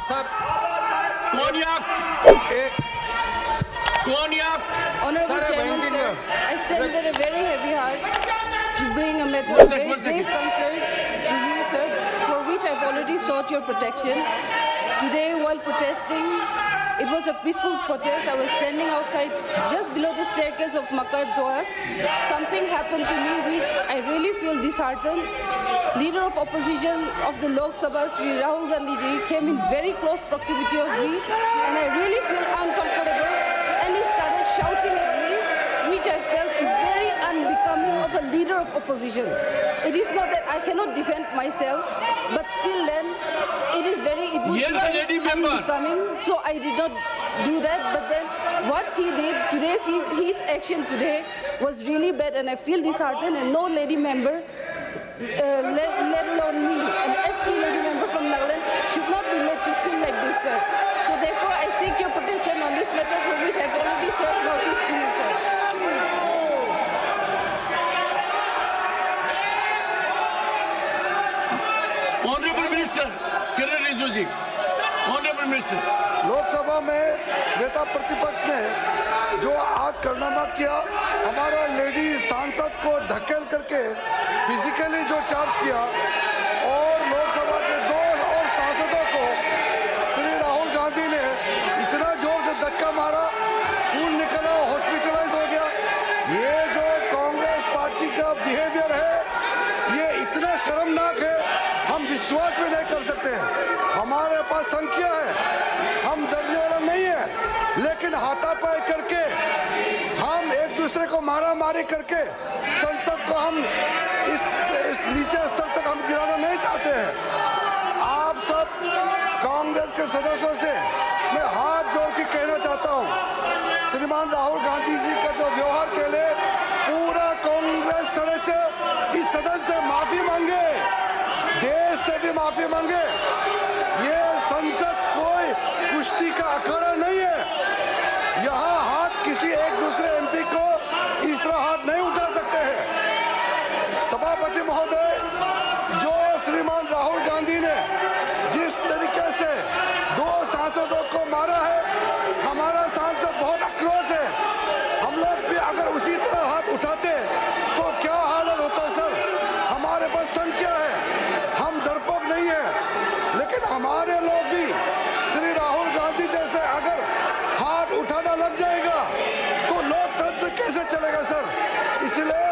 Sir. Konyak. Honorable Sir, Chairman, continue. sir, I stand with a very heavy heart to bring a matter of very grave concern to you, sir, for which I've already sought your protection. Today, while protesting, it was a peaceful protest. I was standing outside just below the staircase of Makar Dwar. Something happened to me which I really feel disheartened. Leader of opposition of the Lok Sabha, Sri Rahul Gandhi ji, came in very close proximity of me, and I really feel uncomfortable. And he started shouting at me, which I felt is very unbecoming of a leader of opposition. It is not that I cannot defend myself, but still then, it would be very unbecoming. So I did not do that. But then, what he did today, his action today was really bad, and I feel disheartened. And no lady member, let alone me, an ST lady member from Nagaland, should not be made to feel like this, sir. So therefore, I seek your protection on this matter, for which I've already served notice to you, sir. Honorable Minister, Kiran Rijiju ji. Honorable Minister. Lok Sabha में नेता प्रतिपक्ष ने जो आज कारनामा किया, हमारा lady सांसद को धकेल करके फिजिकली जो चार्ज किया और लोकसभा के 2 और सांसदों को श्री राहुल गांधी ने इतना जोर से धक्का मारा, खून निकला, हॉस्पिटलाइज हो गया। ये जो कांग्रेस पार्टी का बिहेवियर है, ये इतना शर्मनाक है, हम विश्वास भी नहीं कर सकते हैं। हमारे पास संख्या है, हम डरने वाला नहीं है, लेकिन हाथापाई करके हम एक दूसरे को मारा मारी करके संसद को हम इस नीचे स्तर तक हम गिराना नहीं चाहते हैं। आप सब कांग्रेस के सदस्यों से मैं हाथ जोड़ के कहना चाहता हूं, श्रीमान राहुल गांधी जी का जो व्यवहार के लिए पूरा कांग्रेस सदस्य इस सदन से माफी मांगे, देश से भी माफी मांगे। ये संसद कोई कुश्ती का अखाड़ा नहीं है, यहाँ हाथ किसी एक दूसरे एमपी को इस तरह हाथ नहीं उठा सकते हैं। सभापति महोदय, जो श्रीमान राहुल गांधी ने जिस तरीके से 2 सांसदों को मारा है, हमारा सांसद बहुत आक्रोश है। हम लोग भी अगर उसी तरह हाथ उठाते तो क्या हालत होता सर। हमारे पास संख्या है, हम डरपोक नहीं है, लेकिन हमारे लोग भी श्री राहुल गांधी जैसे अगर हाथ उठाना लग जाएगा तो लोकतंत्र कैसे चलेगा सर। इसलिए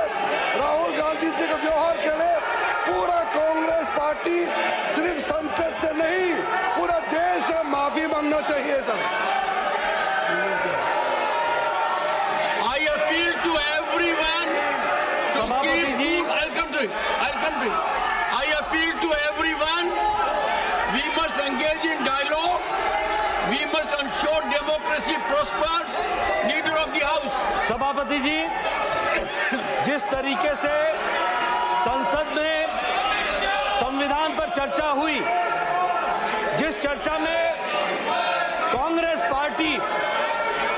राहुल गांधी जी के व्यवहार के लिए पूरा कांग्रेस पार्टी सिर्फ संसद से नहीं, पूरा देश से माफी मांगना चाहिए sir. I appeal to everyone. I'll come to it. I appeal to everyone. We must engage in dialogue. We must ensure democracy prospers. Leader of the House. सभापति जी, जिस तरीके से संसद में संविधान पर चर्चा हुई, जिस चर्चा में कांग्रेस पार्टी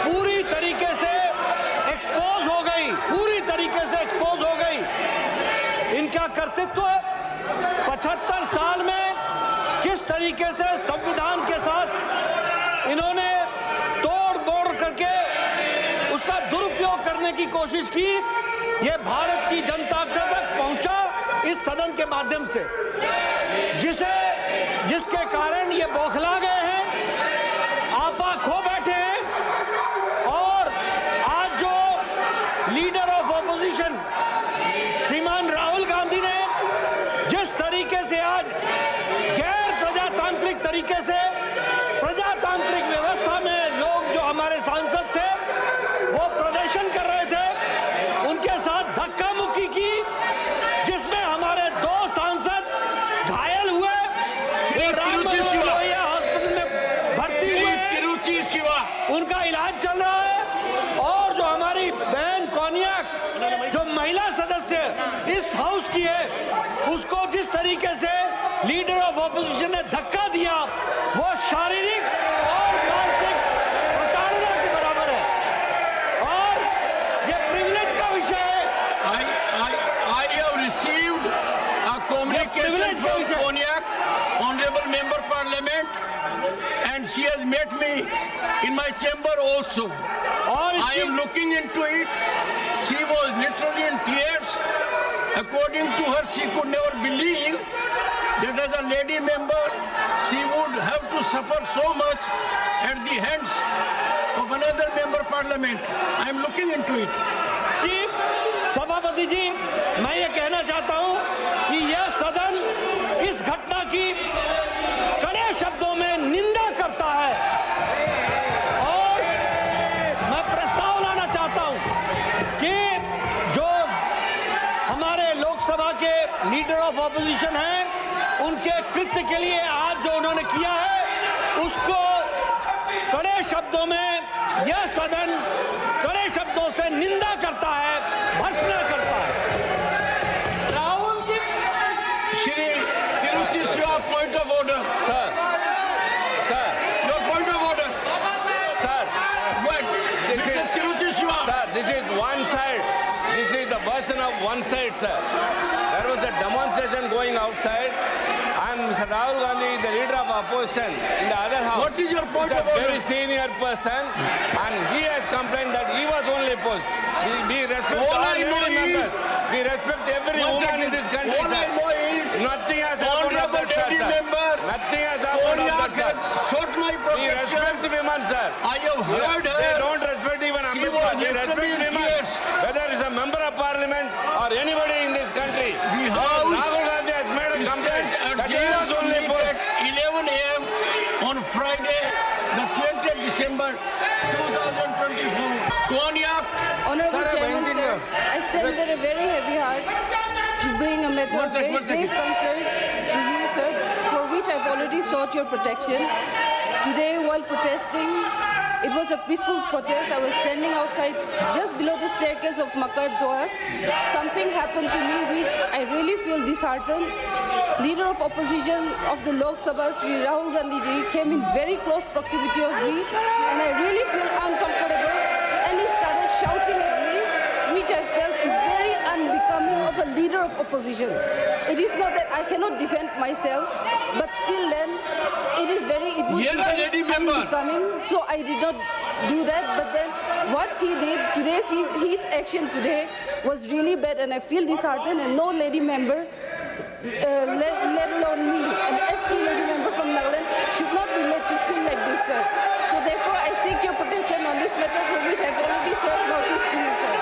पूरी तरीके से एक्सपोज हो गई, इनका कर्तृत्व 75 साल में किस तरीके से संविधान के साथ इन्होंने तोड़ मोड़ करके उसका दुरुपयोग करने की कोशिश की, ये भारत की जनता तक पहुंचा इस सदन के माध्यम से, जिसके कारण ये बौखला गए हैं, आपा खो बैठे हैं। और आज जो लीडर ऑफ ऑपोजिशन श्रीमान राहुल गांधी ने जिस तरीके से आज गैर प्रजातांत्रिक तरीके से प्रजातांत्रिक व्यवस्था में लोग जो हमारे सांसद थे वो प्रदर्शन कर रहे थे, उनके साथ धक्का मुक्की की, जिसमें हमारे 2 सांसद घायल हुए, हॉस्पिटल में भर्ती हुए, उनका इलाज चल रहा है। और जो हमारी बहन कोनियाक, जो महिला सदस्य इस हाउस की है, उसको जिस तरीके से लीडर ऑफ ऑपोजिशन ने धक्का दिया, वो शारीरिक और मानसिक प्रताड़ना के बराबर है, और ये प्रिविलेज का विषय है। I have received a communication from Konyak, Honorable Member Parliament, and she has met me in my chamber also. I am looking into it. She was literally in tears. According to her, she could never believe that as a lady member, she would have to suffer so much at the hands of another member parliament. I am looking into it. जी, सभापति जी, मैं ये कहना चाहता हूं कि यह सदन इस घटना की कड़े शब्दों में निंदा करता है और मैं प्रस्ताव लाना चाहता हूं कि जो हमारे लोकसभा के लीडर ऑफ ऑपोजिशन हैं, उनके कृत्य के लिए आज जो उन्होंने किया है उसको कड़े शब्दों में यह सदन कड़े शब्दों से निंदा करता है, भर्त्सना करता है। Rahul ji, Shri Tiruchi Shiva, point of order. Sir, Your point of order. sir, What? Mr. Tiruchi Shiva. sir, this is one side. This is the version of one side, sir. There was a demonstration going outside, and Mr. Rahul Gandhi, the leader of opposition, in the other house. What is your point is of a order? very senior person, and he has complained that he was only opposed. We respect All all I know lady is- members. We respect every One woman second. in this country, All I sir. know is Nothing has happened of honorable that, sir, lady sir. member Nothing has happened of Konyak that, sir. has sought my We protection. respect women, sir. I have heard They her. don't respect even She Ambedkar. was They respect literally in women. tears. Whether it's a member of parliament or anybody in this country. The House Rahul Gandhi has made a complaint stands that he was adjourned to only meet opposed. at 11 a.m. on Friday, the 20th December 2024. Konyak. Honorable Sir, Chairman, I'm sir, here. I stand with a very heavy heart to bring a matter One of sec, very one second. grave concern to you, sir, for which I've already sought your protection. Today, while protesting, it was a peaceful protest. I was standing outside just below the staircase of Makar Dwar. Something happened to me which I really feel disheartened. Leader of opposition of the Lok Sabha, Sri Rahul Gandhi ji, came in very close proximity of me, and I really feel uncomfortable. And he started shouting at me, which I felt is very unbecoming of a leader of opposition. It is not that I cannot defend myself, but still then, it would be Here are lady very member. unbecoming. So I did not do that. But then, what he did today, his action today was really bad, and I feel disheartened. And no lady member, let alone me, an ST lady member from Nagaland, should not be made to feel like this, sir. So therefore, I seek your protection on this matter, for which I've already served notice to you, sir.